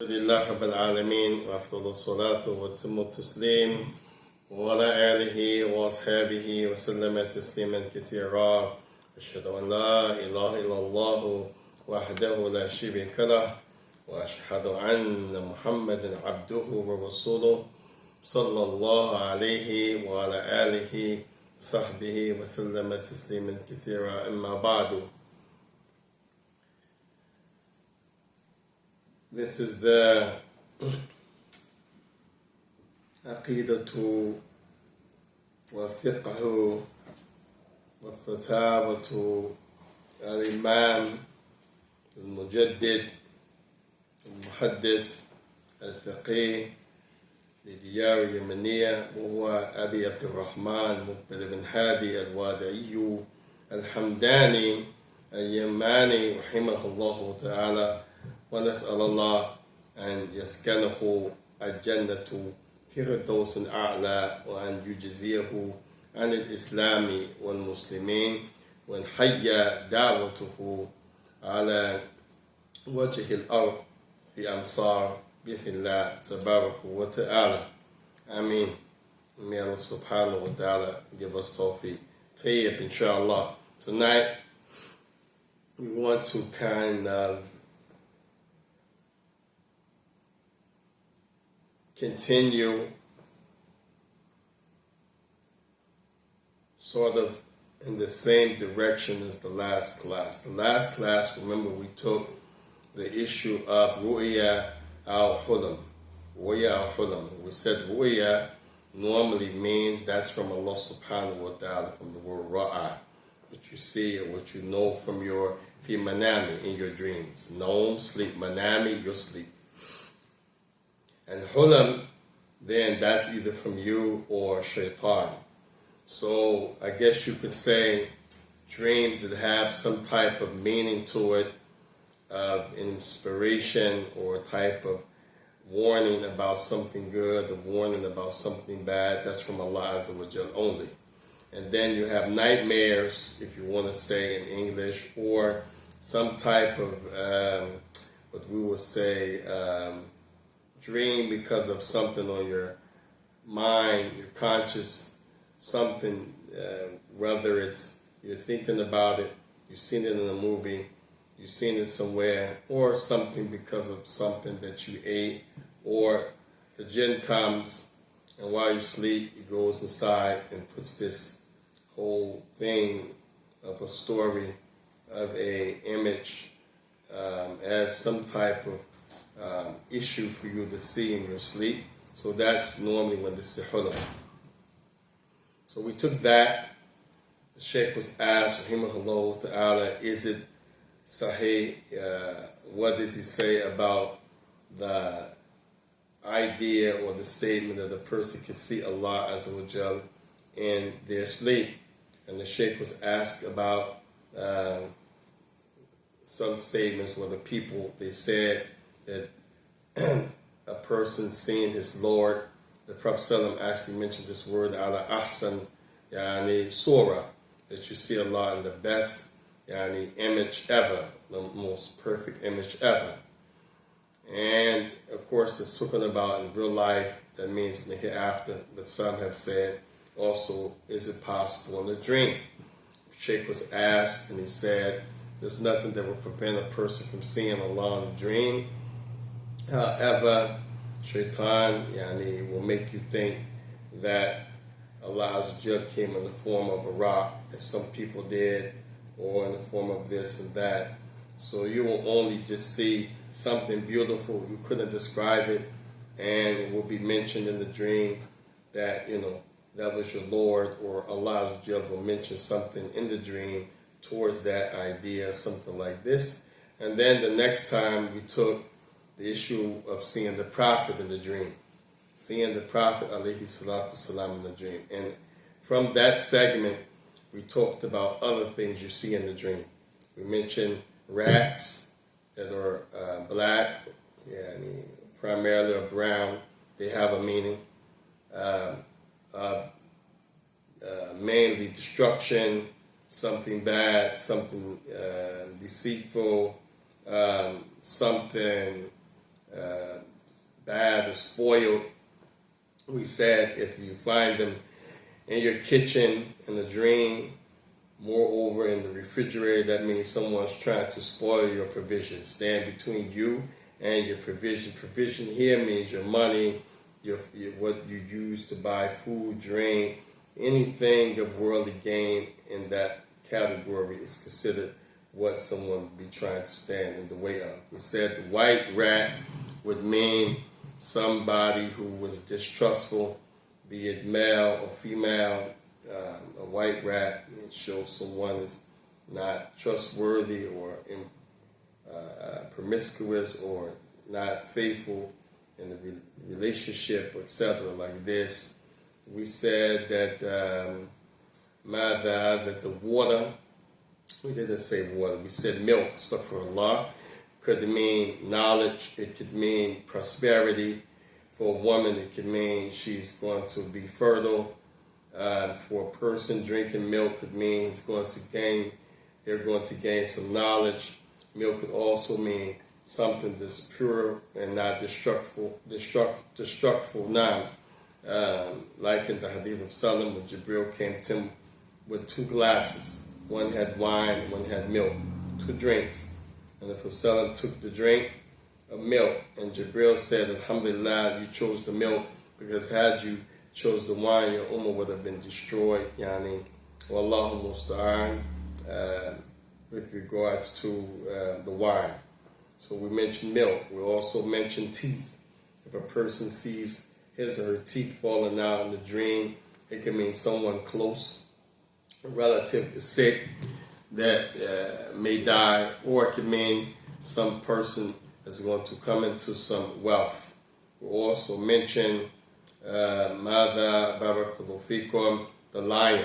لله رب العالمين وأفضل الصلاة وأتم التسليم وعلى آله وأصحابه وسلم تسليما كثيرا. أشهد أن لا إله إلا الله وحده لا شريك له وأشهد أن محمدا عبده ورسوله صلى الله عليه وعلى آله وصحبه وسلم تسليما كثيرا. أما بعد. This is the Aqeedah wa Fiqh wa Fatawatu al-Imam al-Mujaddid al-Muhaddith al-Faqih لديار يمنية وهو أبي عبد الرحمن مقبل بن هادي الوادعي الحمداني اليماني رحمه الله تعالى. ونسأل الله أن يسكنه الجنة فردوس أعلى وأن يجزيه عن الإسلام والمسلمين وأن حيا دعوته على وجه الأرض في أمصار بإذن الله تبارك وتعالى. آمين. May Allah subhanahu wa ta'ala give us tawfiq. Tayyib, inshallah. Tonight we want to kind of continue sort of in the same direction as the last class. The last class, remember, we took the issue of ru'ya al-hulam. Ru'ya al-hulam. We said ru'ya normally means that's from Allah subhanahu wa ta'ala, from the word ra'a, what you see or what you know from your fi manami, in your dreams. Noam, sleep. Manami, your sleep. And hulam, then that's either from you or shaitan. So I guess you could say dreams that have some type of meaning to it, of inspiration or type of warning about something good, or warning about something bad, that's from Allah Azza wa Jal only. And then you have nightmares, if you want to say in English, or some type of, what we would say, dream because of something on your mind, your conscious, something, whether it's you're thinking about it, you've seen it in a movie, you've seen it somewhere, or something because of something that you ate, or the jinn comes and while you sleep, he goes inside and puts this whole thing of a story of a image as some type of issue for you to see in your sleep. So that's normally when this is hulam. So we took that. The Shaykh was asked, rahimahullah ta'ala, is it sahih? What does he say about the idea or the statement that a person can see Allah Azza wa Jal in their sleep? And the Shaykh was asked about some statements where the people, they said that a person seeing his Lord, the Prophet ﷺ actually mentioned this word, ala ahsan, yani surah, that you see Allah in the best yani image ever, the most perfect image ever. And of course, it's talking about in real life, that means in the hereafter, but some have said also, is it possible in a dream? The Sheikh was asked, and he said, there's nothing that will prevent a person from seeing Allah in a dream. However, shaitan yani, will make you think that Allah Azza wa Jal came in the form of a rock, as some people did, or in the form of this and that. So you will only just see something beautiful, you couldn't describe it, and it will be mentioned in the dream that, you know, that was your Lord, or Allah Azza wa Jal will mention something in the dream towards that idea, something like this. And then the next time we took the issue of seeing the Prophet in the dream. Seeing the Prophet, alayhi salatu salam, in the dream. And from that segment, we talked about other things you see in the dream. We mentioned rats that are black, primarily or brown. They have a meaning. Mainly destruction, something bad, something deceitful, something bad or spoiled. We said if you find them in your kitchen in a dream, moreover in the refrigerator, that means someone's trying to spoil your provision, stand between you and your provision. Provision here means your money, your what you use to buy food, drink, anything of worldly gain in that category is considered what someone would be trying to stand in the way of. We said the white rat would mean somebody who was distrustful, be it male or female. A white rat shows someone is not trustworthy or promiscuous or not faithful in the relationship, etc. Like this. We said that that the water, we didn't say water, we said milk, astaghfirullah, could mean knowledge, it could mean prosperity. For a woman, it could mean she's going to be fertile. For a person, drinking milk could mean they're going to gain some knowledge. Milk could also mean something that's pure and not destructful now. Like in the Hadith of Salam, when Jibril came to him with 2 glasses. One had wine, one had milk, 2 drinks. And the Prophet took the drink of milk, and Jibril said, Alhamdulillah, you chose the milk, because had you chose the wine, your ummah would have been destroyed. Yani, Wallahu musta'an, with regards to the wine. So we mentioned milk. We also mentioned teeth. If a person sees his or her teeth falling out in the dream, it can mean someone close, a relative is sick that may die, or it can mean some person is going to come into some wealth. We also mentioned Mada Barakallahu Fikum, the lion,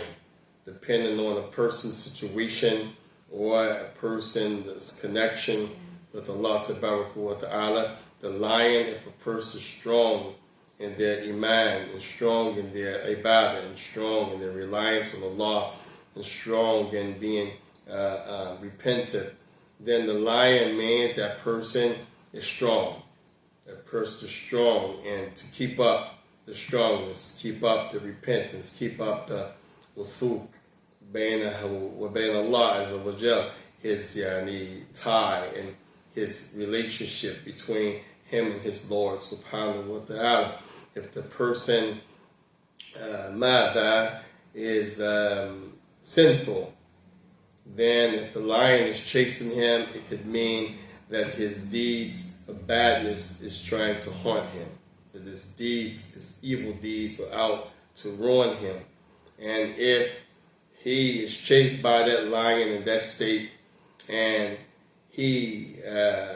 depending on a person's situation or a person's connection with Allah wa Ta'ala. The lion, if a person is strong in their iman, and strong in their ibadah, and strong in their reliance on Allah, and strong in being repentant, then the lion means that person is strong. That person is strong, and to keep up the strongness, keep up the repentance, keep up the wuthuk, bainahu wa bain Allah azza wa jal, his tie and his relationship between him and his Lord subhanahu wa ta'ala. If the person is sinful, then if the lion is chasing him, it could mean that his deeds of badness is trying to haunt him. That his evil deeds are out to ruin him. And if he is chased by that lion in that state, and he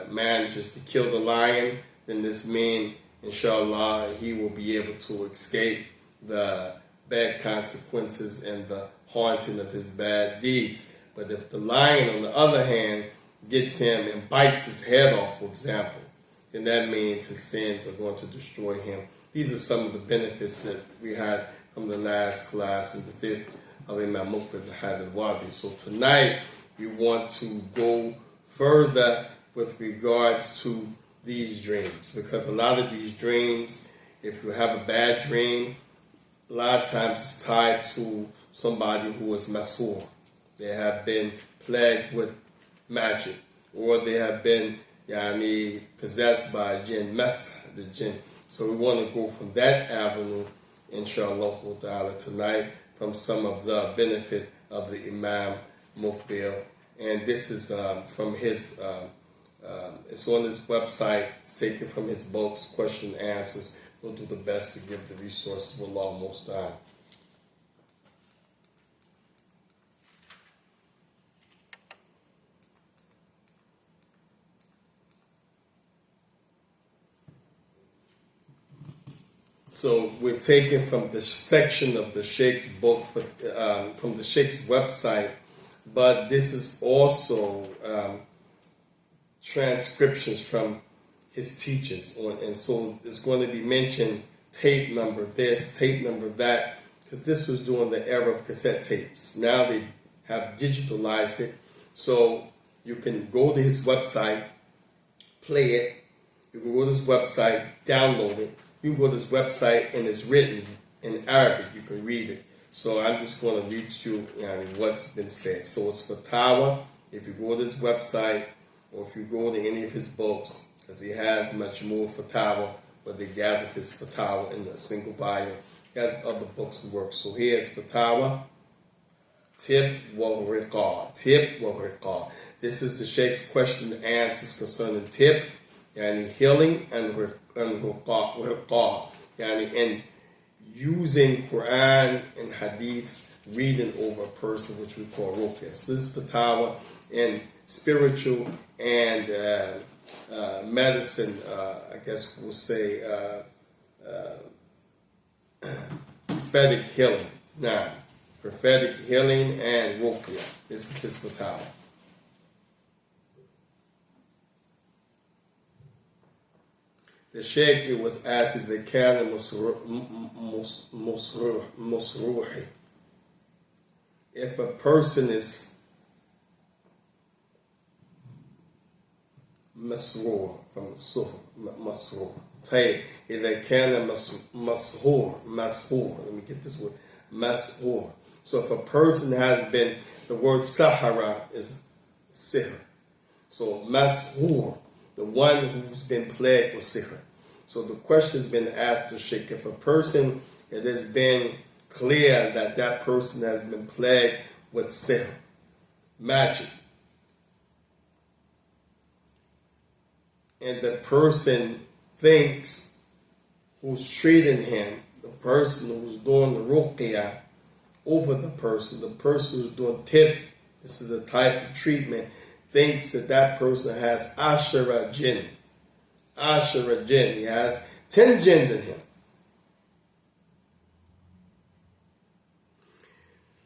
manages to kill the lion, then this means, inshallah, he will be able to escape the bad consequences and the haunting of his bad deeds. But if the lion, on the other hand, gets him and bites his head off, for example, then that means his sins are going to destroy him. These are some of the benefits that we had from the last class in the Fiqh of Imam Muqbil bin Hadi. So tonight we want to go further with regards to these dreams, because a lot of these dreams, if you have a bad dream, a lot of times it's tied to somebody who is masur. They have been plagued with magic, or they have been possessed by jinn, the jinn. So we want to go from that avenue, inshallah ta'ala, tonight, from some of the benefit of the Imam Muqbil. And this is from his, it's on his website, it's taken from his books, question and answers. We'll do the best to give the resources of Allah most time. So we're taking from the section of the Sheikh's book, from the Sheikh's website, but this is also transcriptions from his teachings. And so it's going to be mentioned tape number this, tape number that, because this was during the era of cassette tapes. Now they have digitalized it, so you can go to his website, play it, You can go to this website, download it. You can go to this website and it's written in Arabic. You can read it. So I'm just going to read you what's been said. So it's Fatawa. If you go to this website or if you go to any of his books, because he has much more Fatawa, but they gathered his Fatawa in a single volume. He has other books and works. So here's Fatawa, Tib wa Riqah. Tib wa Riqah. This is the Sheikh's question and answers concerning Tib, healing, and Riqah, and using Quran and Hadith, reading over a person, which we call ruqyah. So this is Fatawa in spiritual and medicine, I guess we'll say prophetic healing. Now, prophetic healing and ruqyah. This is his Fatawa. The Sheikh, it was asked if they can musruhi. If a person is masrur, from suh, masrur. Tayyib, إذا كان مسحور, let me get this word, mas'hur. So if a person has been, the word sahara is sihr. So mas'hur, the one who's been plagued with sihr. So the question has been asked to Sheikh, if a person, it has been clear that that person has been plagued with sihr, magic, and the person thinks who's treating him, the person who's doing the ruqyah over the person who's doing tib, this is a type of treatment, thinks that that person has ashara jinn. Ashara jinn. He has 10 jinns in him.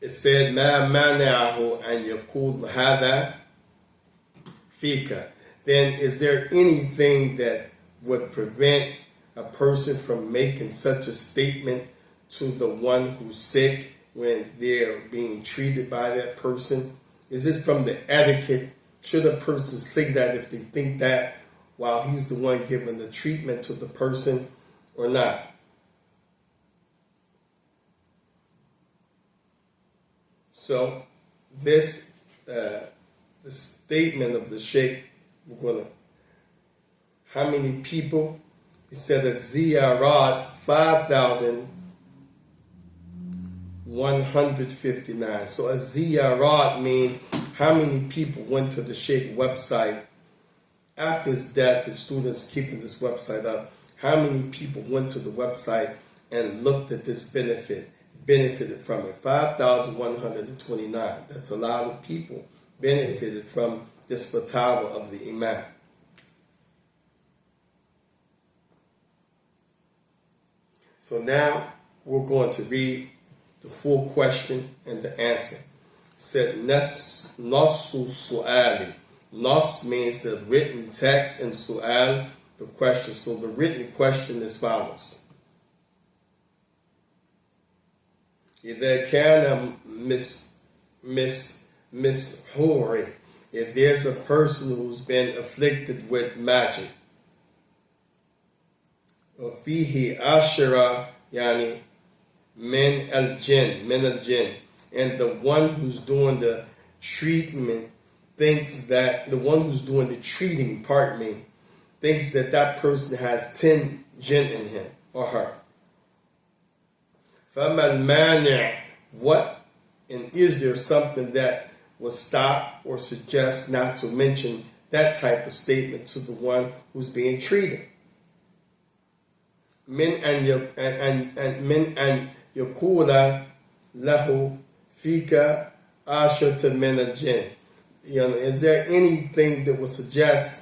It said, مَا مَانِعَهُ أَنْ يَقُولْ هَذَا فِيكَ. Then is there anything that would prevent a person from making such a statement to the one who's sick when they're being treated by that person? Is it from the etiquette? Should a person say that if they think that while he's the one giving the treatment to the person or not? So this the statement of the Sheikh, we're going to, how many people? He said that ziyarat 5,159. So a ziyarat means how many people went to the Sheikh website after his death. His students keeping this website up. How many people went to the website and looked at this benefited from it? 5,129. That's a lot of people benefited from this fatwa of the Imam. So now we're going to read the full question and the answer. It said, Nasu su'ali. Nas means the written text, and su'al, the question. So the written question is as follows. إذا كان مشهور, if there's a person who's been afflicted with magic, وفيه عشرة يعني من الجن, and the one who's doing the treatment thinks that the one who's doing the treating, thinks that that person has 10 jinn in him or her. فَمَا الْمَانِعُ, what, and is there something that will stop or suggest not to mention that type of statement to the one who's being treated? من أن يقول له فيك عشرة من الجن. Is there anything that will suggest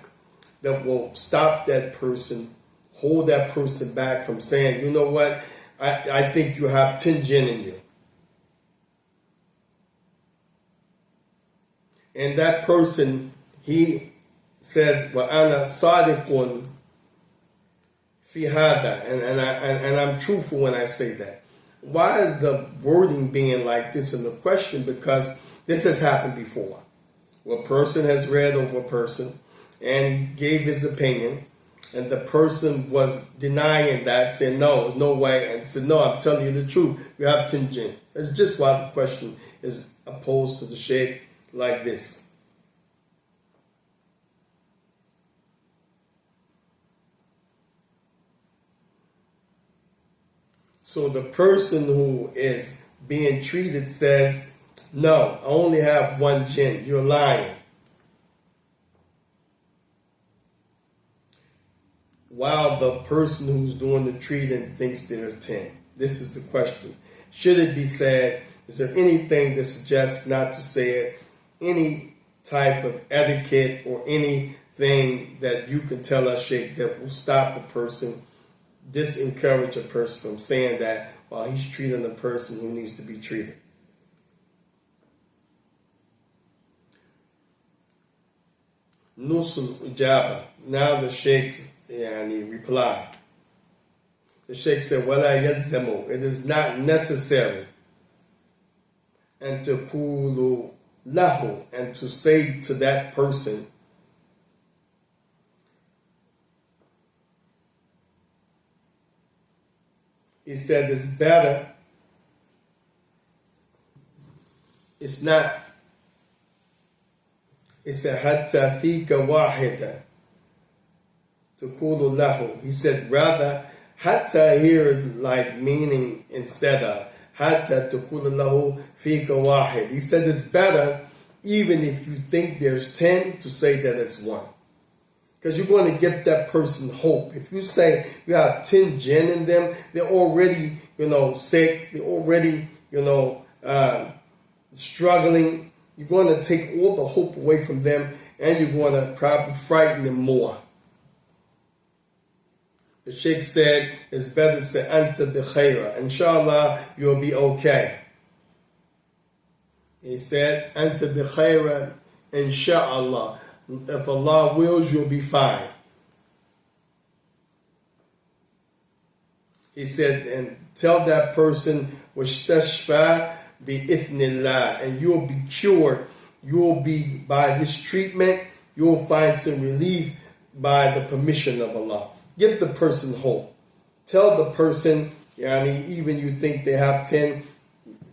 that will stop that person, hold that person back from saying, you know what, I think you have 10 jinn in you? And that person, he says, وَأَنَا صَادِقٌ فِي هَذَا, and I'm truthful when I say that. Why is the wording being like this in the question? Because this has happened before. A person has read over a person and he gave his opinion, and the person was denying that, saying, no, no way, and said, no, I'm telling you the truth. We have 10 jinn. That's just why the question is opposed to the shaykh like this. So the person who is being treated says, no, I only have one jinn. You're lying. While the person who's doing the treating thinks there are 10. This is the question. Should it be said? Is there anything that suggests not to say it? Any type of etiquette or anything that you can tell us, Sheikh, that will stop a person, disencourage a person from saying that while he's treating the person who needs to be treated? Nusul Ujaba. Now the Sheikh reply. The Sheikh said, وَلَا يَلْزَمُ. It is not necessary. And تَقُولُ لَهُ. And to say to that person, he said it's better. It's not. He said, حَتَّى فِيكَ وَاحِدًا. تَقُولُ لَهُ. He said, rather, hatta here is like meaning instead of hatta تَقُولُ لَهُ فِيكَ وَاحِد. He said it's better even if you think there's 10 to say that it's one. Because you're going to give that person hope. If you say you have 10 jinn in them, they're already, sick, they're already, struggling. You're going to take all the hope away from them, and you're going to probably frighten them more. The Sheikh said, it's better to say, Anta bi khayra. Inshallah, you'll be okay. He said, Anta bi khayra, inshallah. If Allah wills, you'll be fine. He said, and tell that person, وَاشْتَشْفَى بِإِثْنِ اللَّهِ. And you'll be cured. You'll be, by this treatment, you'll find some relief by the permission of Allah. Give the person hope. Tell the person, even you think they have 10,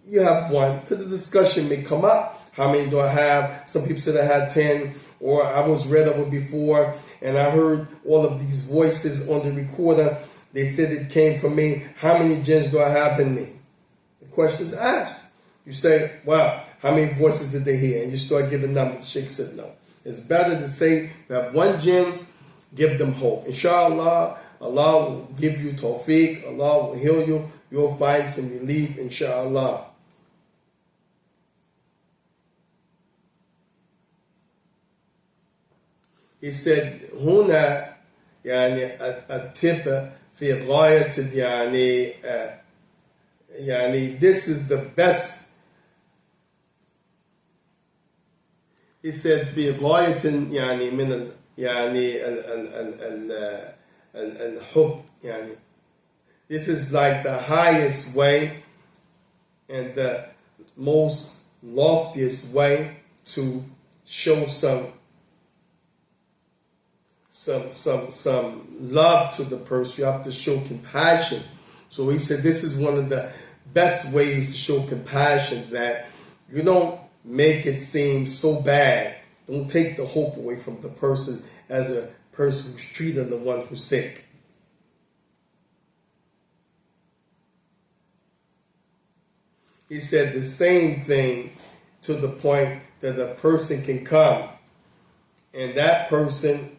you have one. Because the discussion may come up. How many do I have? Some people said I had 10, or I was read over before, and I heard all of these voices on the recorder. They said it came from me. How many jinns do I have in me? The question is asked. You say, wow, how many voices did they hear? And you start giving numbers. The Sheikh said no. It's better to say you have one jinn. Give them hope. Inshallah, Allah will give you tawfiq. Allah will heal you. You'll find some relief, inshallah. He said, هنا التب في غاية this is the best. He said في غاية من الحب. This is like the highest way and the most loftiest way to show some love to the person. You have to show compassion. So he said this is one of the best ways to show compassion, that you don't make it seem so bad. Don't take the hope away from the person as a person who's treating the one who's sick. He said the same thing to the point that a person can come and that person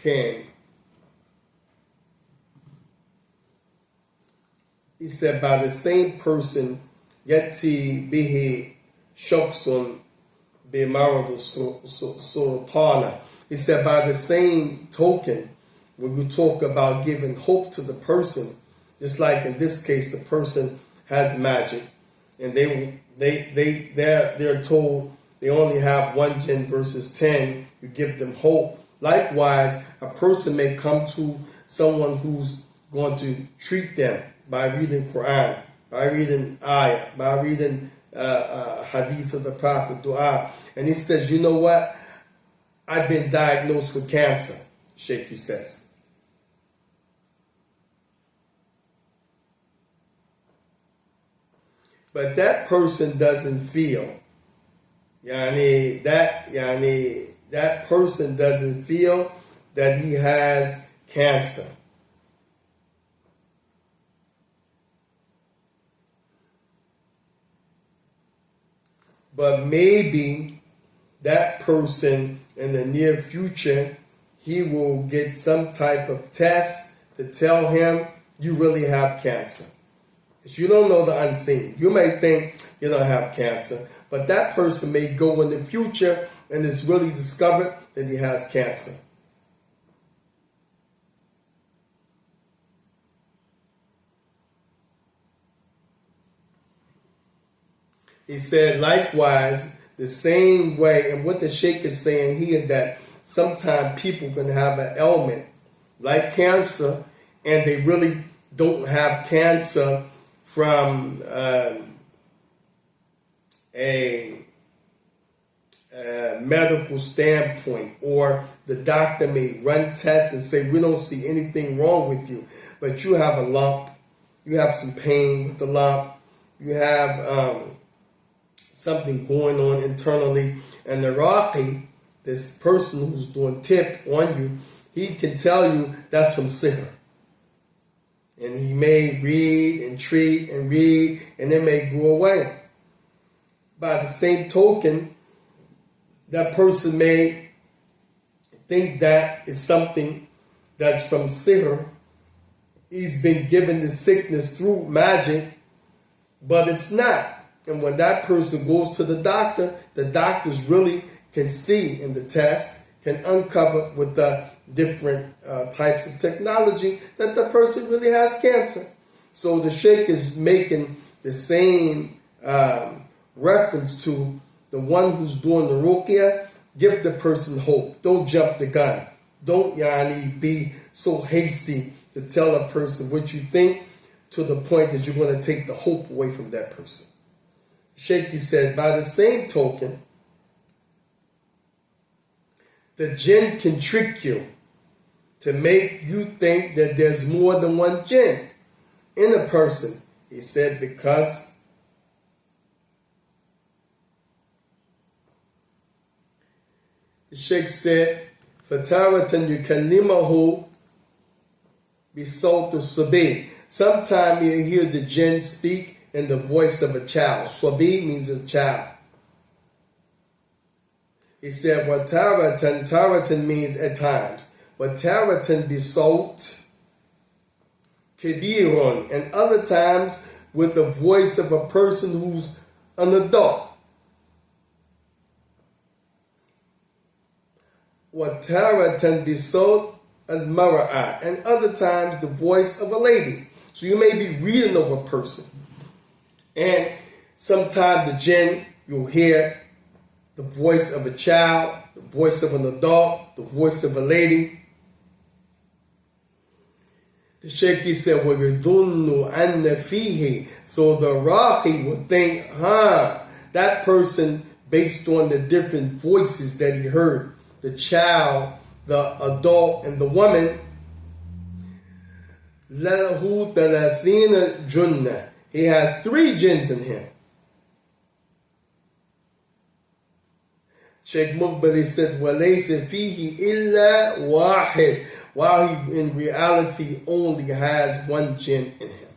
can, he said, by the same person, yati bihi shoksun bimaradu sultana. He said, by the same token, when you talk about giving hope to the person, just like in this case, the person has magic, and they're told they only have one jinn versus 10. You give them hope. Likewise, a person may come to someone who's going to treat them by reading Quran, by reading ayah, by reading hadith of the Prophet, dua, and he says, you know what? I've been diagnosed with cancer, Sheikh, he says. But that person doesn't feel, that person doesn't feel that he has cancer. But maybe that person in the near future, he will get some type of test to tell him you really have cancer. Because you don't know the unseen. You may think you don't have cancer, but that person may go in the future and it's really discovered that he has cancer. He said, likewise, the same way, and what the Sheikh is saying here, that sometimes people can have an ailment like cancer, and they really don't have cancer from a medical standpoint, or the doctor may run tests and say, we don't see anything wrong with you, but you have a lump, you have some pain with the lump, you have something going on internally, and the Raqi, this person who's doing tip on you, he can tell you that's from sihr. And he may read and treat and read, and it may go away. By the same token, that person may think that is something that's from sihr. He's been given the sickness through magic, but it's not. And when that person goes to the doctors really can see in the test, can uncover with the different types of technology that the person really has cancer. So the Sheikh is making the same reference to the one who's doing the ruqyah. Give the person hope. Don't jump the gun. Don't be so hasty to tell a person what you think to the point that you're going to take the hope away from that person. Sheikh said, by the same token, the jinn can trick you to make you think that there's more than one jinn in a person. He said, because the Sheikh said, فَتَارَةً يُكَلِّمَهُ بِصَوْتِ الصَّبِي. Sometimes you hear the jinn speak in the voice of a child. Sabi means a child. He said, وَتَارَةً, taratan means at times. وَتَارَةً بِصَوْتِ كَبِيرٌ, and other times with the voice of a person who's an adult. وَتَارَةً بِصَوْتِ الْمَرَأَةِ, and other times the voice of a lady. So you may be reading of a person, and sometimes the jinn, you'll hear the voice of a child, the voice of an adult, the voice of a lady. The Shaykh said, وَيَظُنُّ أَنَّ فِيهِ, so the Raqi would think, that person, based on the different voices that he heard, the child, the adult, and the woman, لَهُ ثَلَاثِينَ جُنَّةً, he has 3 jinns in him. Sheikh Muqbil said, وَلَيْسَ فِيهِ إِلَّا وَاحِدٌ, while he in reality only has 1 jinn in him.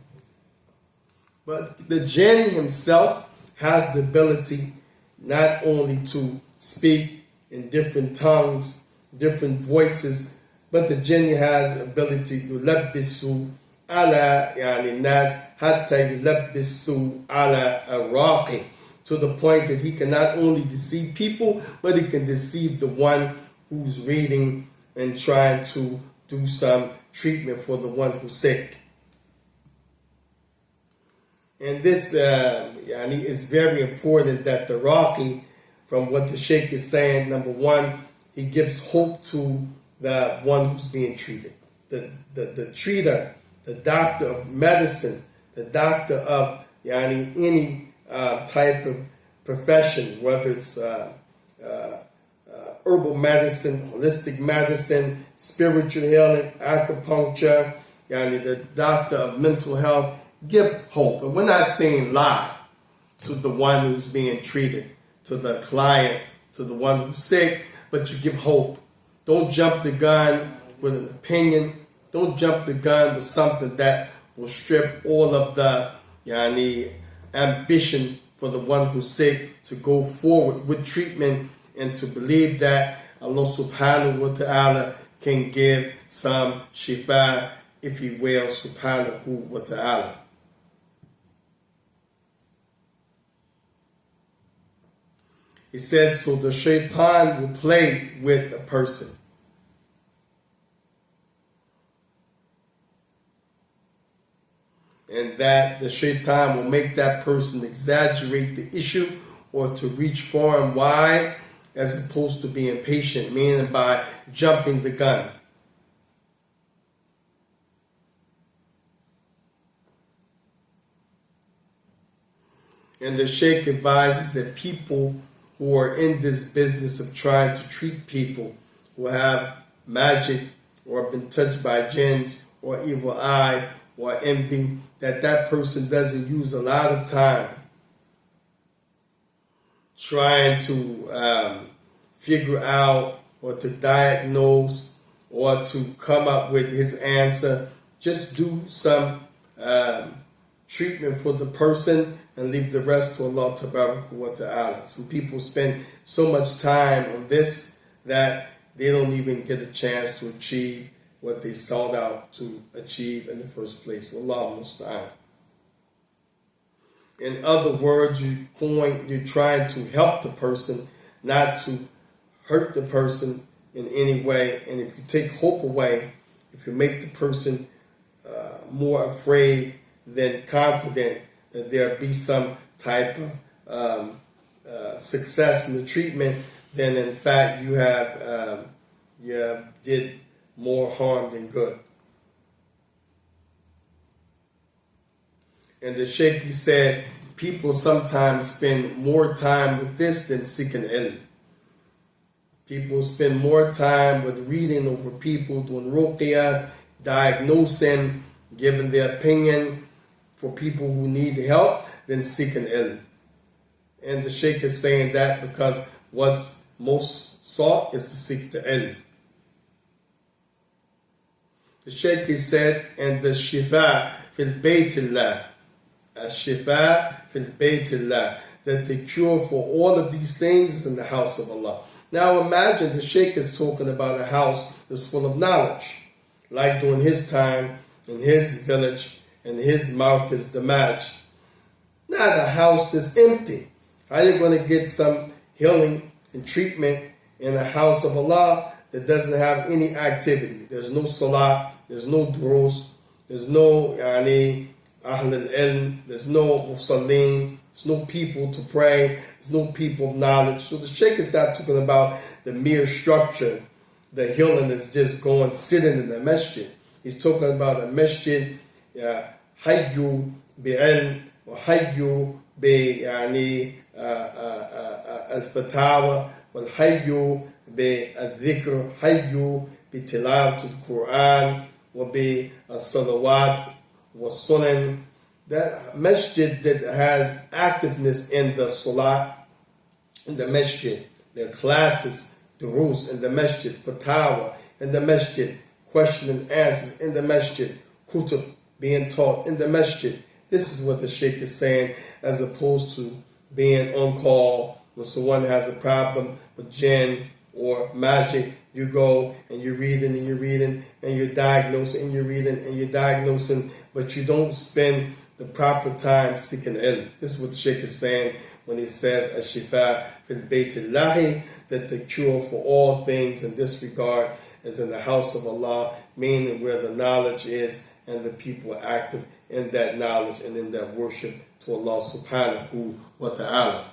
But the jinn himself has the ability not only to speak in different tongues, different voices, but the jinn has the ability to يُلَبِّسُ عَلَى النَّاسِ حَتَّى يُلَبِّسُ عَلَى الرَّاقِ, to the point that he can not only deceive people, but he can deceive the one who's reading and trying to do some treatment for the one who's sick. And this is very important, that the Raqi, from what the Sheikh is saying, number one, he gives hope to the one who's being treated. The treater, the doctor of medicine, the doctor of any type of profession, whether it's herbal medicine, holistic medicine, spiritual healing, acupuncture, the doctor of mental health. Give hope. And we're not saying lie to the one who's being treated, to the client, to the one who's sick, but you give hope. Don't jump the gun with an opinion. Don't jump the gun with something that will strip all of the ambition for the one who's sick to go forward with treatment and to believe that Allah subhanahu wa ta'ala can give some shifa, if He will, subhanahu wa ta'ala. He said, so the shaitan will play with a person. And that the shaitan will make that person exaggerate the issue or to reach far and wide as opposed to being patient, meaning by jumping the gun. And the Sheikh advises that people who are in this business of trying to treat people who have magic or been touched by jinns or evil eye or envy, that person doesn't use a lot of time trying to figure out or to diagnose or to come up with his answer. Just do some treatment for the person and leave the rest to Allah Tabaraka wa Ta'ala. Some people spend so much time on this that they don't even get a chance to achieve what they sought out to achieve in the first place. Wallahu musta'an. In other words, you're trying to help the person, not to hurt the person in any way. And if you take hope away, if you make the person more afraid than confident that there'll be some type of success in the treatment, then in fact you did more harm than good. And the Sheikh, he said, people sometimes spend more time with this than seeking ilm. People spend more time with reading over people, doing ruqyah, diagnosing, giving their opinion for people who need help than seeking ilm. And the Sheikh is saying that because what's most sought is to seek the ilm. The Sheikh, he said, and the shifa fil baytillah, shifa fil baytillah, that the cure for all of these things is in the house of Allah. Now imagine the Sheikh is talking about a house that's full of knowledge, like during his time, in his village, in his markaz, Damaj. Not a house that's empty. How are you going to get some healing and treatment in a house of Allah that doesn't have any activity? There's no salah, there's no durus, there's no ahl al-ilm, there's no musallin, there's no people to pray, there's no people of knowledge. So the Sheikh is not talking about the mere structure. The healing is just going, sitting in the masjid. He's talking about a masjid, hayyu bi'ilm, wa hayyu bi al-fatawa, wal hayyu bi al-dhikr, hayyu bi tilawat al-Quran, wa bi al-salawat, wa sunan. That masjid that has activeness in the salah, in the masjid, there are classes, durus in the masjid, fatawa in the masjid, question and answers in the masjid, kutub being taught in the masjid. This is what the Sheikh is saying, as opposed to being on call when someone has a problem with jinn or magic. You go and you're reading and you're reading and you're diagnosing and you're reading and you're diagnosing, but you don't spend the proper time seeking ilm. This is what the Sheikh is saying when he says, Ash-Shifa fil Baytillahi, that the cure for all things in this regard is in the house of Allah, meaning where the knowledge is and the people are active in that knowledge and in that worship to Allah subhanahu wa ta'ala.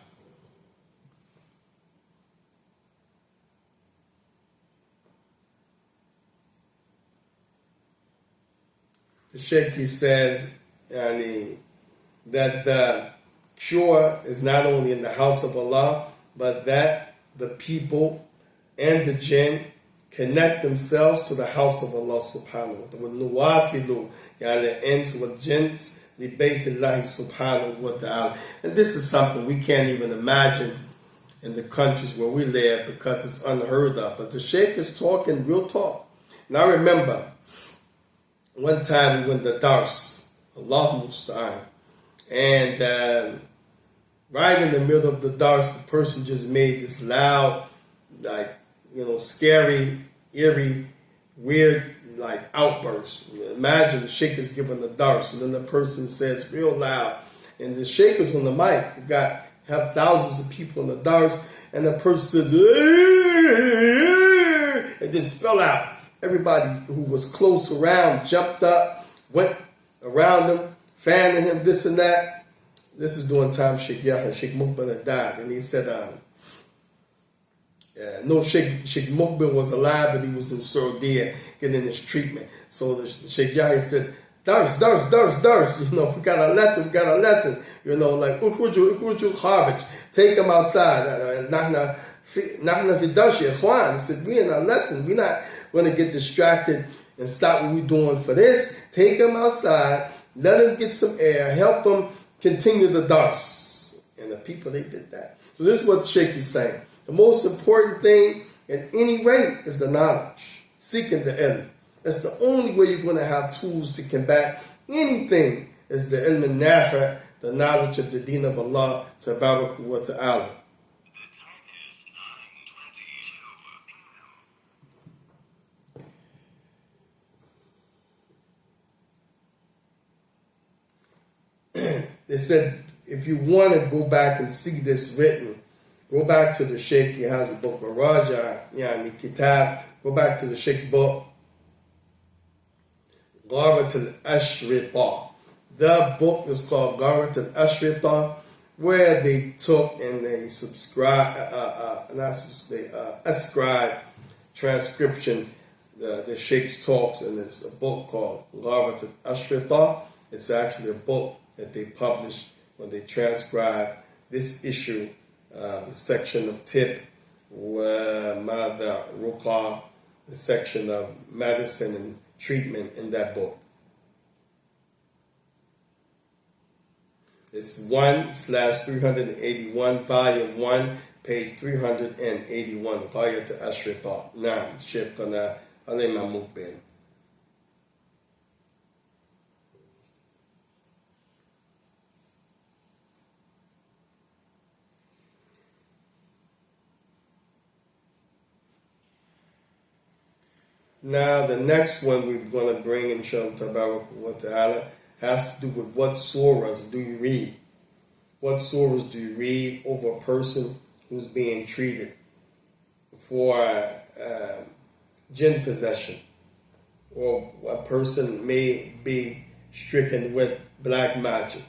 The Sheikh, he says, that the cure is not only in the house of Allah, but that the people and the jinn connect themselves to the house of Allah subhanahu wa ta'ala. وَنُوَاسِلُوا يعني الإنس والجنس لبيت الله سبحانه وتعالى. And this is something we can't even imagine in the countries where we live because it's unheard of. But the Sheikh is talking real talk. And I remember one time we went to Dars, Allah Musta'an, and right in the middle of the Dars, the person just made this loud, like, scary, eerie, weird, like, outburst. Imagine the Sheikh is giving the Dars, and then the person says real loud, and the Sheikh is on the mic. You have thousands of people in the Dars, and the person says, it just fell out. Everybody who was close around jumped up, went around him, fanning him, this and that. This is during time Sheikh Muqbil had died, and he said, no, Sheikh Muqbil was alive, but he was in Saudi getting his treatment. So the Sheikh Yahya said, Dars, we got a lesson, like, ukhruju kharij, take him outside. Nahna fi darshi ikhwan. He said, we in our lesson, we're not going to get distracted and stop what we're doing for this. Take him outside, let him get some air, help him continue the dars. And the people, they did that. So this is what the Sheikh is saying. The most important thing at any rate is the knowledge, seeking the ilm. That's the only way you're going to have tools to combat anything is the ilm al-nafi', the knowledge of the deen of Allah, tabaraka wa ta'ala. They said, if you want to go back and see this written, go back to the Sheikh. He has a book, Maraja, yani Kitab. Go back to the Sheikh's book, Gharat al-Ashrita. The book is called Gharat al-Ashrita, where they took and they ascribe transcription, the Sheikh's talks, and it's a book called Gharat al-Ashrita. It's actually a book that they published when they transcribed this issue, the section of tip, Mada Ruqa, the section of medicine and treatment in that book. It's 1/381, volume 1, page 381, Ghayat al-Ashrita. Naam, Shaykhana Imam Muqbil. Now, the next one we're going to bring, inshallah ta'ala, has to do with what surahs do you read? What surahs do you read over a person who's being treated for jinn possession? Or a person may be stricken with black magic.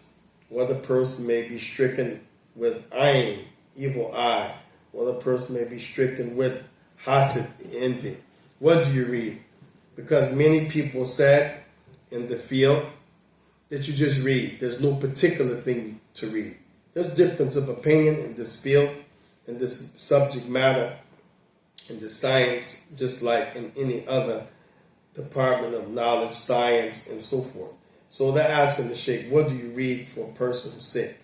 Or the person may be stricken with ayn, evil eye. Or the person may be stricken with hasad, envy. What do you read? Because many people said in the field that you just read. There's no particular thing to read. There's difference of opinion in this field, in this subject matter, in the science, just like in any other department of knowledge, science, and so forth. So they're asking the Sheikh, what do you read for a person who's sick?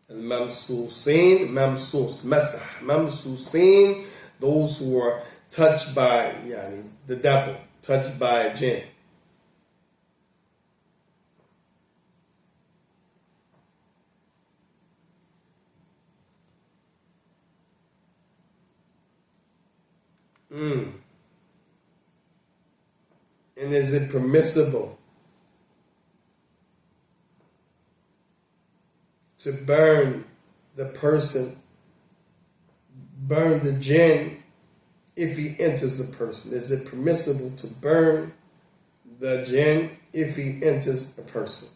Al-mamsusin, mamsus, masah. Mamsusin, those who are touched by the devil, touched by a jinn. And is it permissible to burn the person, burn the jinn, if he enters the person? Is it permissible to burn the jinn if he enters a person?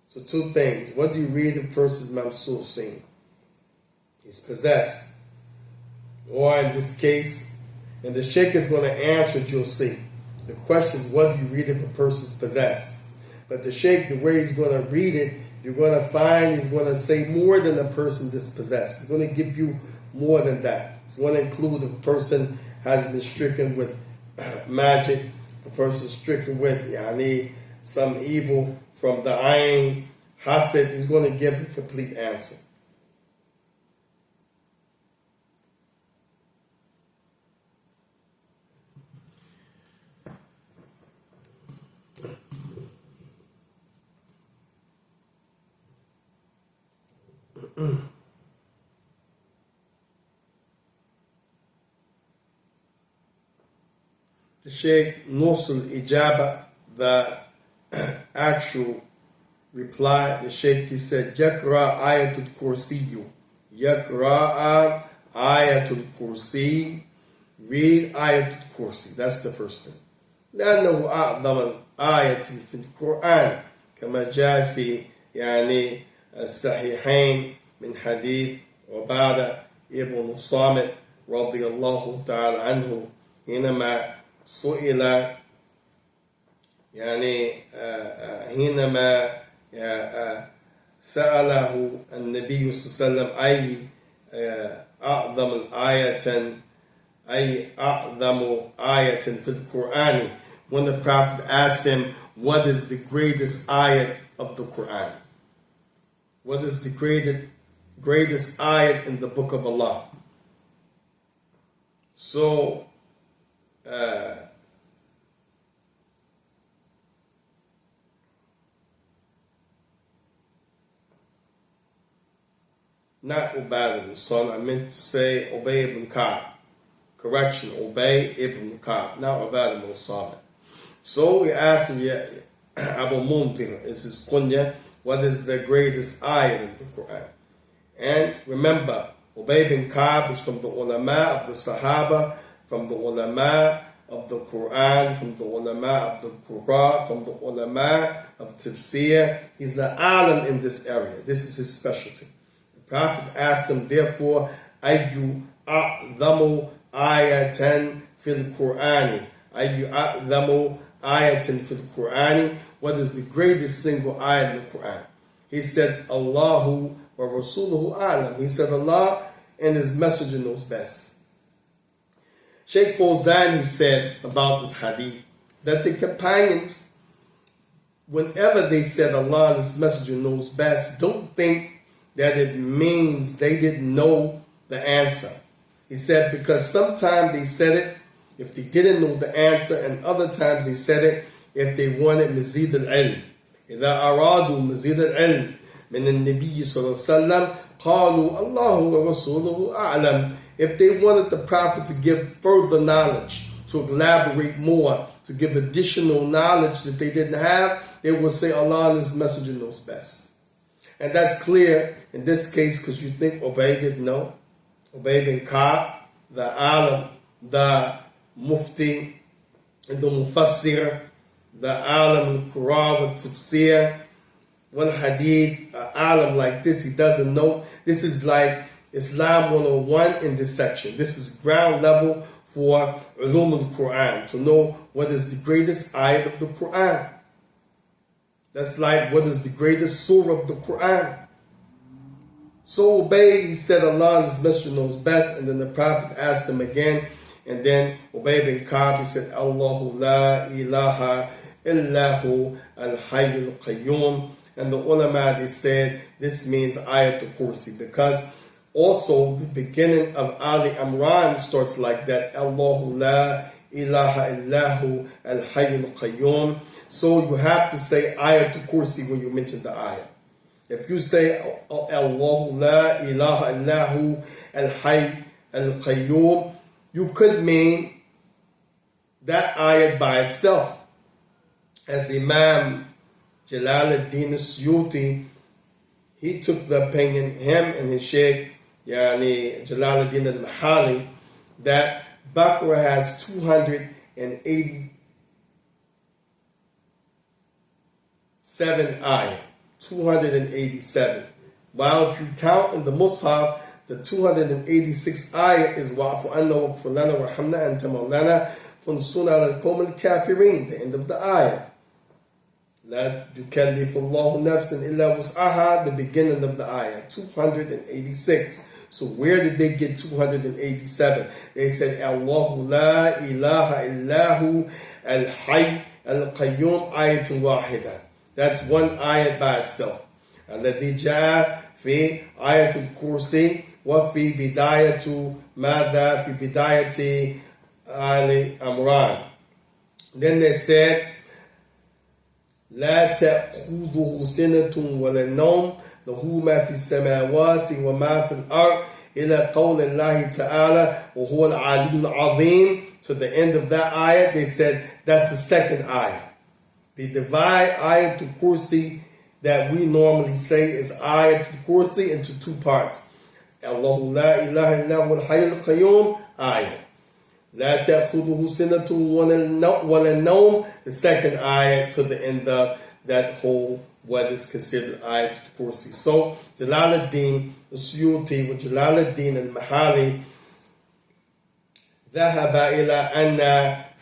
So two things. What do you read in person's mamsul scene? He's possessed. Or in this case, and the Sheikh is going to answer it, you'll see. The question is, what do you read if a person's possessed? But the Sheikh, the way he's going to read it, you're going to find he's going to say more than a person that's possessed. He's going to give you more than that. It's going to include if a person has been stricken with magic, a person stricken with some evil from the ayn, hasad. He's going to give a complete answer. The Shaykh Nusul Ijaba, the actual reply, the Shaykh, he said, Yakra ayatul kursiyu. Yakra ayatul kursi. Read ayatul kursi. That's the first thing. لأنه أعظم آية في القرآن كما جاء في الصحيحين من حديث عبادة ابن صامت رضي الله تعالى عنه حينما سئل حينما سأله النبي صلى الله عليه وسلم أي أعظم آية في القرآن, when the Prophet asked him, what is the greatest ayat of the Quran? What is the greatest ayat in the book of Allah? So, not Ubadah ibn Son, I meant to say Ubay ibn Ka'b. Correction, Ubay ibn Ka'b, not Ubadah ibn Son. So we asked him, Abu Mundir, is his kunya, what is the greatest ayat in the Quran? And remember, Ubay ibn Ka'b is from the ulama of the Sahaba, from the ulama of the Quran, from the ulama of the Qur'an, from the ulama of Tafsir. He's an alim in this area. This is his specialty. The Prophet asked him, therefore, Ayyu a'zamu ayatan fil Qur'ani. Ayyu a'zamu ayatan fil Qur'ani. What is the greatest single ayat in the Quran? He said, Allahu wa Rasuluhu a'lam. He said, Allah and His Messenger knows best. Shaykh Fawzan, he said about this hadith, that the companions, whenever they said Allah and His Messenger knows best, don't think that it means they didn't know the answer. He said, because sometimes they said it if they didn't know the answer, and other times they said it if they wanted mazid al-ilm. إذا أرادوا مزيد العلم من النبي صلى الله عليه وسلم قالوا الله ورسوله أعلم. If they wanted the Prophet to give further knowledge, to elaborate more, to give additional knowledge that they didn't have, they would say Allah and His Messenger knows best. And that's clear in this case because you think Ubay didn't know. Ubay bin Ka'b, the alim, the mufti, and the mufassir, the alim in Quran with tafsir, one hadith, an alim like this, he doesn't know. This is like Islam 101 in this section. This is ground level for ulum al-Quran, to know what is the greatest ayat of the Quran. That's like what is the greatest surah of the Quran. So Ubay, he said Allah and His Messenger knows best, and then the Prophet asked him again, and then Ubay bin Ka'b, he said, Allahu la ilaha illahu al-hayyul qayyum. And the ulama, they said this means ayatul kursi, because also the beginning of Ali Imran starts like that, Allahu la ilaha illahu al-hayyul qayyum. So you have to say ayatul kursi when you mention the ayah. If you say Allahu la ilaha illahu al-hayy al-qayyum, you could mean that ayat by itself. As Imam Jalaluddin Suyuti, he took the opinion, him and his Shaykh Jalaluddin al-Mahali, that Baqarah has 287 ayat. 287. While if you count in the Mus'haf, the 286th ayah is wa'fu anna wa'fu lana warhamna anta maulana fansuna al-qawm al-kafirin, the end of the ayah. La yukallifu Allahu nafsan illa wus'aha, the beginning of the ayah, 286. So where did they get 287? They said, Allahu la ilaha illahu al-hayy al-qayyum ayatun wahida. That's one ayat by itself. الذي جاء في آية الكرسي وفي بداية ماذا في بداية آل عمران. Then they said لا تأخذه سنة ولا نوم له ما في السماوات وما في الأرض إلى قول الله تعالى وهو العلي العظيم. To the end of that ayat, they said that's the second ayat. They divide ayatul kursi that we normally say is ayatul kursi into two parts. Allahu la ilaha illahu al-hayy al-qayyum ayat. La ta'khudhuhu sinatun wala nawm, the second ayat to the end of that whole what is considered ayatul kursi. So Jalaluddin al-Suyuti with Jalaluddin al-Mahali ذهب إلى أن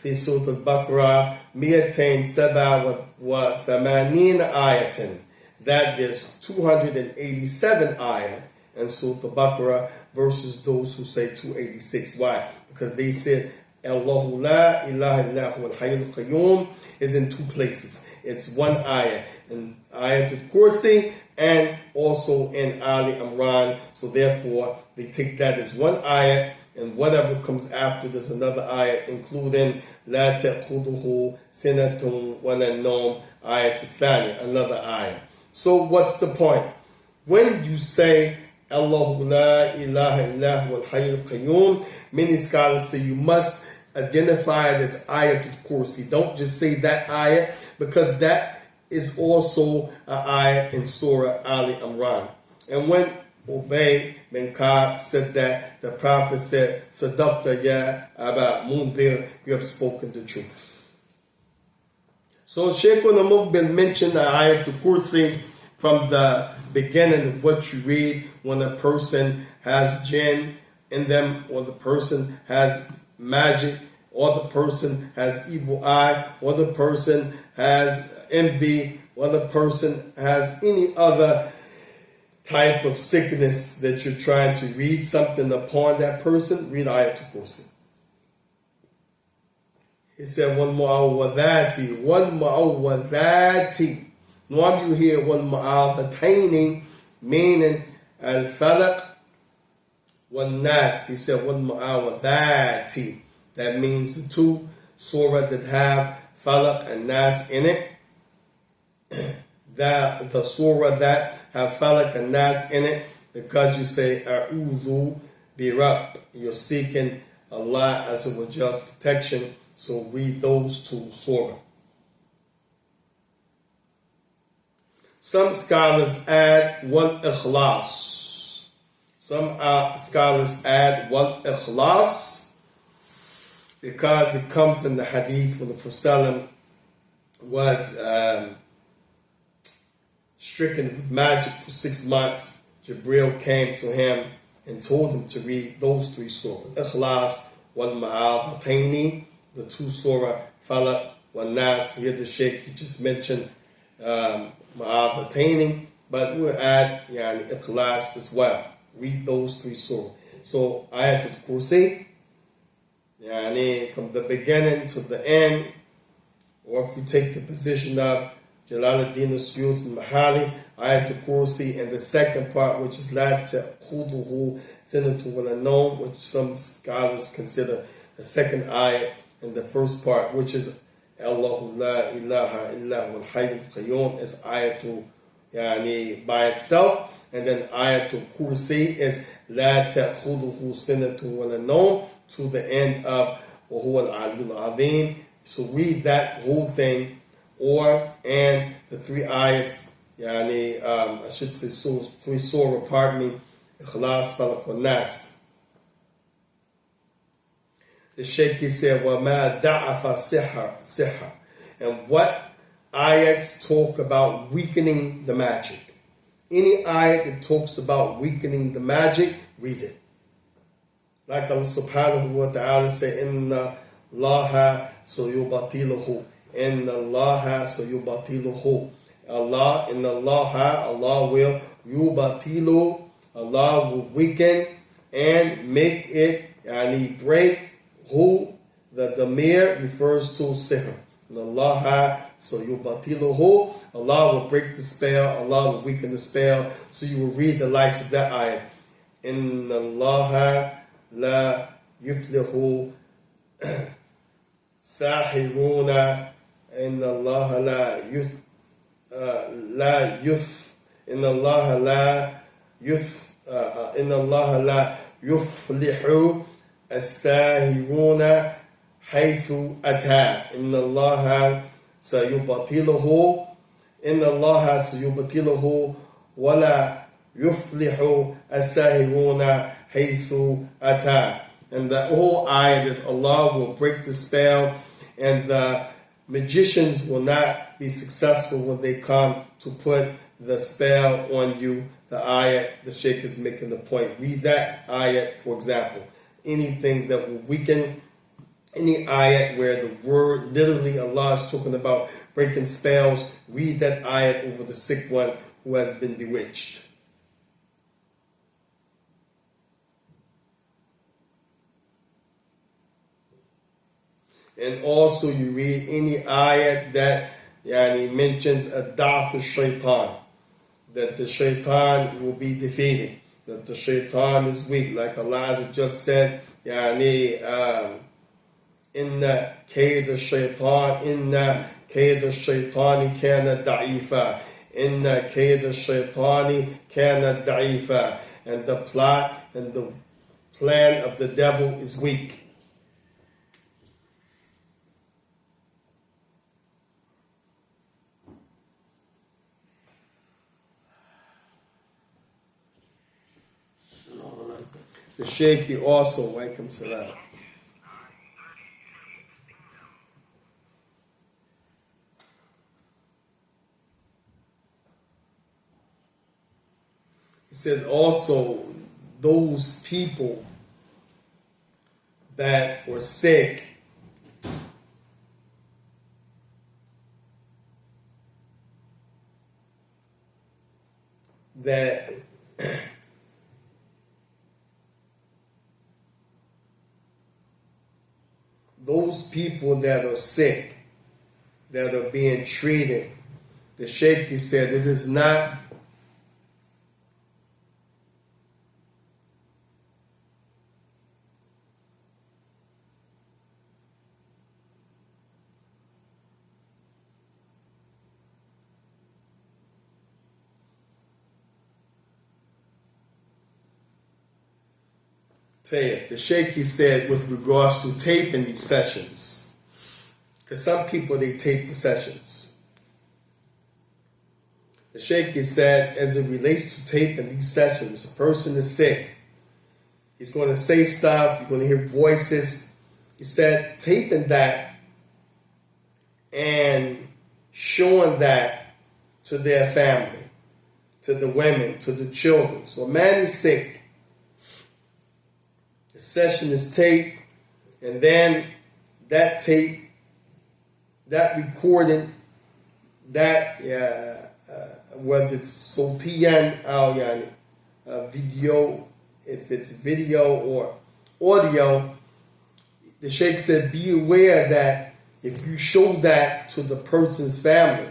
في سورة البقرة 287 آية, that there's 287 ayah in Surah Al-Baqarah versus those who say 286. Why? Because they said Allahu la ilaha illahu al-hayy al-qayyum is in two places. It's one ayah in Ayatul Kursi and also in Ali Imran. So therefore they take that as one ayah, and whatever comes after there's another ayah, including La ta'khuduhu sinatun wala nawm, ayat thani, another ayah. So what's the point? When you say Allahu la ilaha illahu al-hayy al-qayyum, many scholars say you must identify it as ayatul kursi. Don't just say that ayah, because that is also an ayah in Surah Ali Imran. And when Muqbil bin Hadi said that, the Prophet said, Sadaqta ya Aba Muqbil, you have spoken the truth. So Shaykhuna Muqbil mentioned the ayatul kursi from the beginning of what you read when a person has jinn in them, or the person has magic, or the person has evil eye, or the person has envy, or the person has any other type of sickness that you're trying to read something upon that person, read ayatul kursi. He said, one mu'awwadhati. Normally you hear one mu'awwadhataini, meaning al-falaq one nas. He said one mu'awwadhati. That means the two surah that have falaq and nas in it. The surah that have falaq and nas in it, because you say a'udhu bi rabb, you're seeking Allah as a just protection. So read those two surah. Some scholars add wal ikhlas. Some scholars add wal ikhlas because it comes in the hadith when the Prophet was stricken with magic for 6 months. Jibril came to him and told him to read those three surah. Ikhlas wal ma'awwadhataini, the two surah Falaq wal Nas. Here the Sheikh he just mentioned ma'awwadhataini, but we'll add Ikhlas as well. Read those three surah. So ayatul kursi, from the beginning to the end, or if you take the position of Jalaluddin al-Suyuti al-Mahali, ayatul kursi, and the second part, which is la ta'khuduhu sinatun wala nawm, which some scholars consider the second ayat, and the first part, which is Allahu la ilaha illahu al-hayy al-qayyum, is ayatul by itself, and then ayatul kursi is la ta'khuduhu sinatun wala nawm, to the end of wa huwa al-'ali al-'azim. So read that whole thing, and the three ayats, I should say three surah, pardon me, Ikhlas, Falaq, wa Nas. The Shaykh said, وَمَا دَعَفَ siha. And what ayats talk about weakening the magic. Any ayat that talks about weakening the magic, read it. Like Allah subhanahu wa ta'ala say, Inna Allaha sayubatiluhu. Inna Allaha sayubatiluhu. Allah, Inna Allaha, Allah will yubatilu, Allah will weaken and make it, break who the damir refers to sihr. Allah sayubatiluhu. Allah will break the spell, Allah will weaken the spell. So you will read the likes of that ayah. Inna Allah la yuflihu sahiruna. Inna Allah la yuflihu as-sahiruna haythu ata. Inna Allah sayubatiluhu. Inna Allah sayubatiluhu wa la yuflihu as-sahiruna haythu ata. And the whole ayat is Allah will break the spell, and the magicians will not be successful when they come to put the spell on you. The ayat, the Shaykh is making the point. Read that ayat, for example. Anything that will weaken, any ayat where the word, literally Allah is talking about breaking spells, read that ayat over the sick one who has been bewitched. And also you read any ayat that mentions a da'f al-shaytan, that the shaitan will be defeated, that the shaitan is weak, like Allah just said, inna kayd al-shaytan, inna kayd al-shaytani kana da'ifa, inna kayd al-shaytani kana da'ifa, and the plot and the plan of the devil is weak. The Shaykh, he also welcomes salam. He said also those people that were sick, that those people that are sick, that are being treated, the Shaykh, he said, it is not the Shaykh, he said, with regards to taping these sessions, because some people, they tape the sessions. The Shaykh, he said, as it relates to taping these sessions, a person is sick, he's going to say stuff, you're going to hear voices. He said, taping that and showing that to their family, to the women, to the children. So a man is sick, the session is taped, and then that tape, that recording, that whether it's sotiyan or video, if it's video or audio, the Shaykh said, be aware that if you show that to the person's family,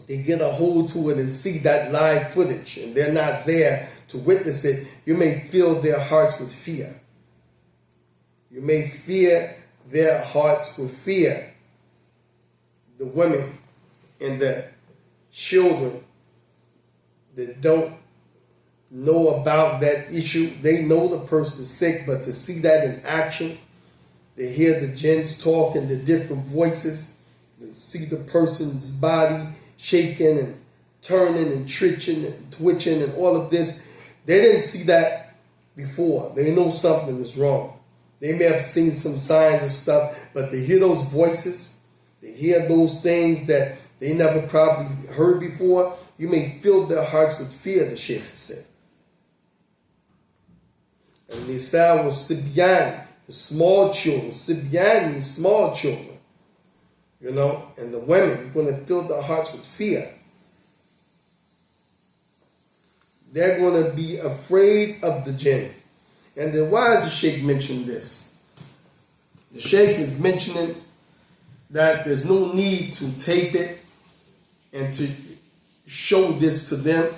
they get a hold to it and see that live footage, and they're not there to witness it, you may fill their hearts with fear. You may fear their hearts with fear. The women and the children that don't know about that issue, they know the person is sick, but to see that in action, they hear the jinns talking, the different voices, they see the person's body shaking and turning and twitching and all of this. They didn't see that before. They know something is wrong. They may have seen some signs of stuff, but they hear those voices, they hear those things that they never probably heard before. You may fill their hearts with fear, the Shaykh said. And Nisa was Sibyan, the small children. Sibyan means small children. And the women, you're going to fill their hearts with fear. they're going to be afraid of the jinn. And then why does the Shaykh mention this? The Shaykh is mentioning that there's no need to tape it and to show this to them,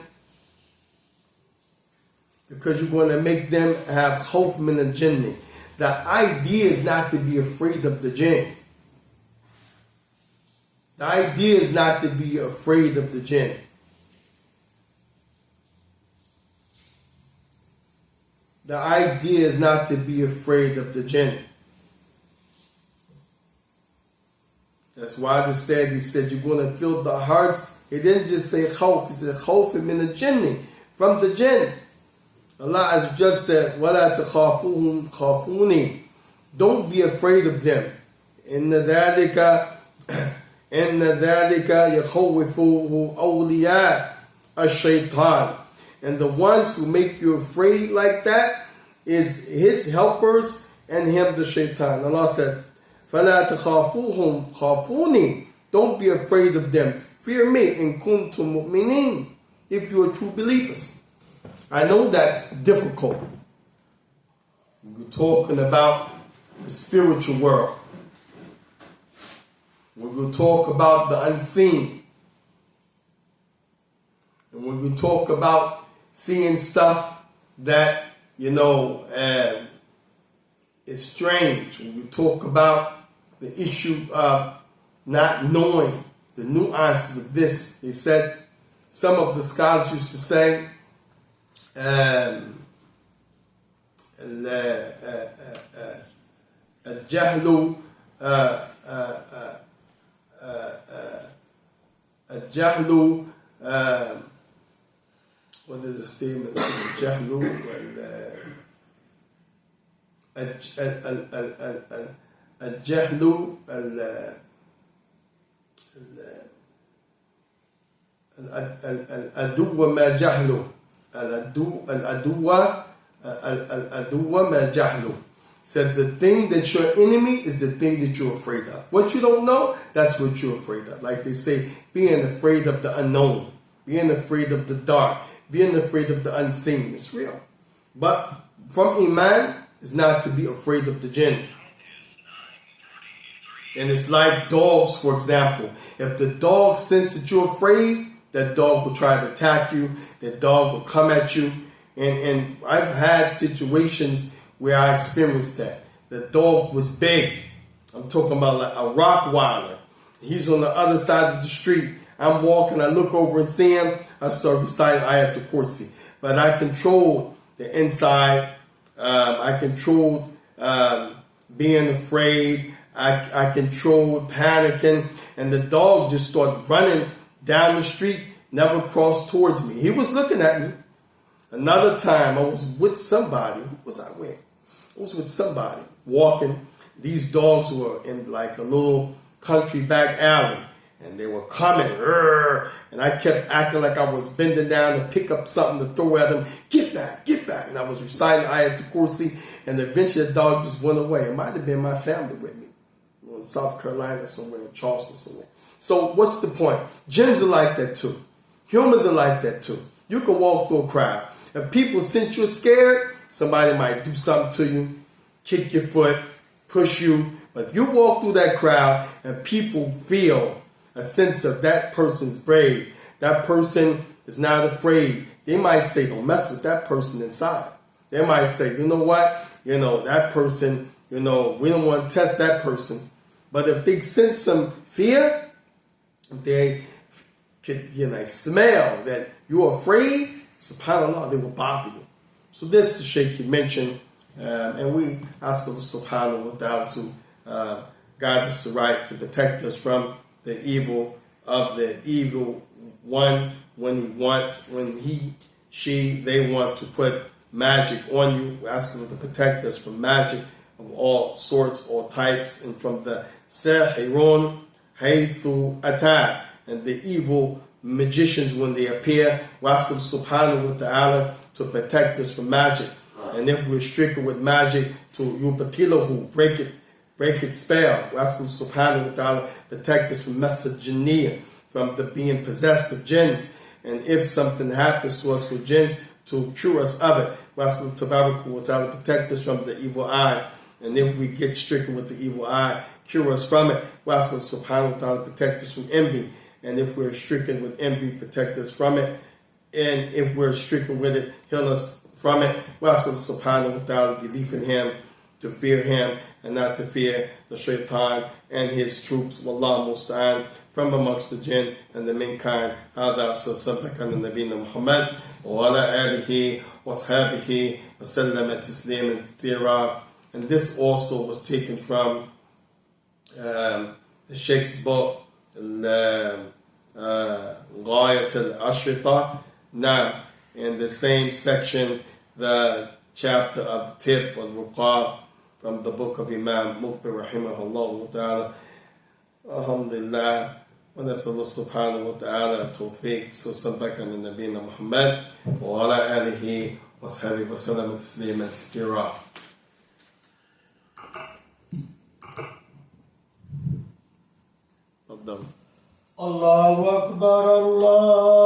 because you're going to make them have khawf min al-jinn. The idea is not to be afraid of the jinn. The idea is not to be afraid of the jinn. The idea is not to be afraid of the jinn. That's why he said you're going to feel the hearts. He didn't just say khawf, he said khawf min al-jinn, from the jinn. Allah has just said, وَلَا تَخَافُوهُمْ خَافُونِي. Don't be afraid of them. إِنَّ ذَلِكَ يَخَوِّفُهُ أَوْلِيَاءَ الشَّيْطَانِ. And the ones who make you afraid like that is his helpers and him, the shaitan. Allah said, فَلَا تَخَافُوهُمْ خَافُونِي. Don't be afraid of them. Fear me, إِن كُنتُم مُؤْمِنِينَ, if you are true believers. I know that's difficult. We're talking about the spiritual world. We're going to talk about the unseen. And we're going to talk about seeing stuff that, is strange. When we talk about the issue of not knowing the nuances of this, they said, some of the scholars used to say, الجهل what is the statement? الجهل العدو ما جهله العدو ما جهله. Said the thing that's your enemy is the thing that you're afraid of. What you don't know, that's what you're afraid of. Like they say, being afraid of the unknown, being afraid of the dark, being afraid of the unseen. It's real. But from Iman is not to be afraid of the jinn. And it's like dogs, for example. If the dog senses that you're afraid, that dog will try to attack you. That dog will come at you. And I've had situations where I experienced that. The dog was big. I'm talking about like a Rottweiler. He's on the other side of the street. I'm walking, I look over and see him. I start reciting Ayatul Kursi. But I controlled the inside. I controlled being afraid. I controlled panicking. And the dog just started running down the street, never crossed towards me. He was looking at me. Another time, I was with somebody. Who was I with? I was with somebody walking. These dogs were in like a little country back alley, and they were coming. And I kept acting like I was bending down to pick up something to throw at them. Get back, get back. And I was reciting Ayatul Kursi, and eventually the dog just went away. It might have been my family with me. In South Carolina somewhere, in Charleston somewhere. So what's the point? Jinns are like that too. Humans are like that too. You can walk through a crowd. If people sense you're scared, somebody might do something to you, kick your foot, push you. But if you walk through that crowd and people feel a sense of that person's brave, that person is not afraid, they might say, don't mess with that person inside. They might say, you know what? That person, we don't want to test that person. But if they sense some fear, they could, smell that you're afraid, subhanAllah, they will bother you. So this, the Shaykh mentioned, and we ask Allah subhanahu wa ta'ala to guide us right, to protect us from the evil of the evil one when they want to put magic on you. We ask Allah to protect us from magic of all sorts, all types, and from the sahirun haythu ata, and the evil magicians when they appear. We ask Allah subhanahu wa ta'ala to protect us from magic. And if we're stricken with magic, to yubatilahu, break its spell. We ask Allah subhanahu wa ta'ala protect us from masa jinniyah, from the being possessed of jinns. And if something happens to us with jinns, to cure us of it. We ask Allah Tabaraka wa Ta'ala protect us from the evil eye. And if we get stricken with the evil eye, cure us from it. We ask Allah Subhanahu wa Ta'ala protect us from envy. And if we're stricken with envy, protect us from it. And if we're stricken with it, heal us from it. We ask Allah Subhanahu wa Ta'ala belief in Him, to fear Him, and not to fear the shaitan and his troops. Wallahu musta'an. From amongst the jinn and the mankind. هذا صلى على نبينا محمد وعلى آله وصحبه وسلم تسليما كثيرا. And this also was taken from the Sheikh's book, غاية الأشرطة. Now, in the same section, the chapter of Tib al-Ruqa from the book of Imam Muqbil rahimahullah ta'ala. Alhamdulillah. ونسأل الله سبحانه وتعالى التوفيق. صلى على نبينا محمد وعلى آله وصحبه وسلم تسليما كثيرا. تفضل. الله أكبر الله